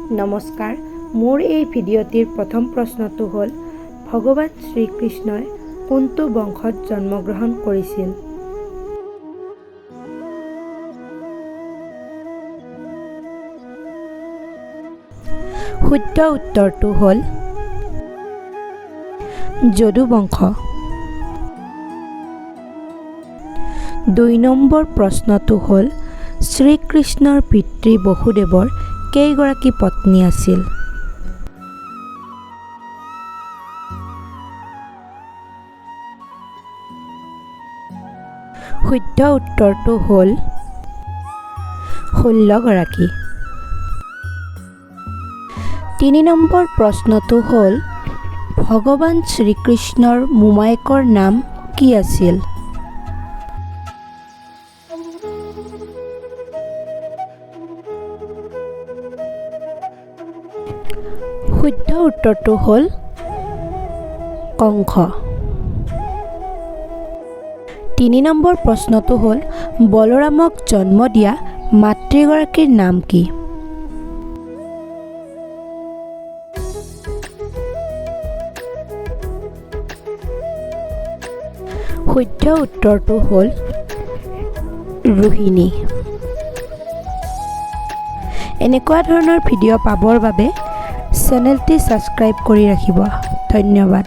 নমস্কাৰ, মোৰ এই ভিডিঅ'টিৰ প্ৰথম প্ৰশ্নটো হ'ল ভগৱান শ্ৰীকৃষ্ণই কোনটো বংশত জন্মগ্ৰহণ কৰিছিল? শুদ্ধ উত্তৰটো হ'ল যদু বংশ। ২ নম্বৰ প্ৰশ্নটো হ'ল শ্ৰীকৃষ্ণৰ পিতৃ বসুদেৱৰ কেইগৰাকী পত্নী আছিল? শুদ্ধ উত্তৰটো হ'ল 16 গৰাকী। ৩ নম্বৰ প্ৰশ্নটো হ'ল ভগৱান শ্ৰীকৃষ্ণৰ মোমায়েকৰ নাম কি আছিল? শুদ্ধ উত্তৰটো হ'ল কংস। ৩ নম্বৰ প্ৰশ্নটো হ'ল বলৰামক জন্ম দিয়া মাতৃগৰাকীৰ নাম কি? শুদ্ধ উত্তৰটো হ'ল ৰোহিণী। এনেকুৱা ধৰণৰ ভিডিঅ' পাবৰ বাবে চেনেলটি ছাবস্ক্ৰাইব কৰি ৰাখিব। ধন্যবাদ।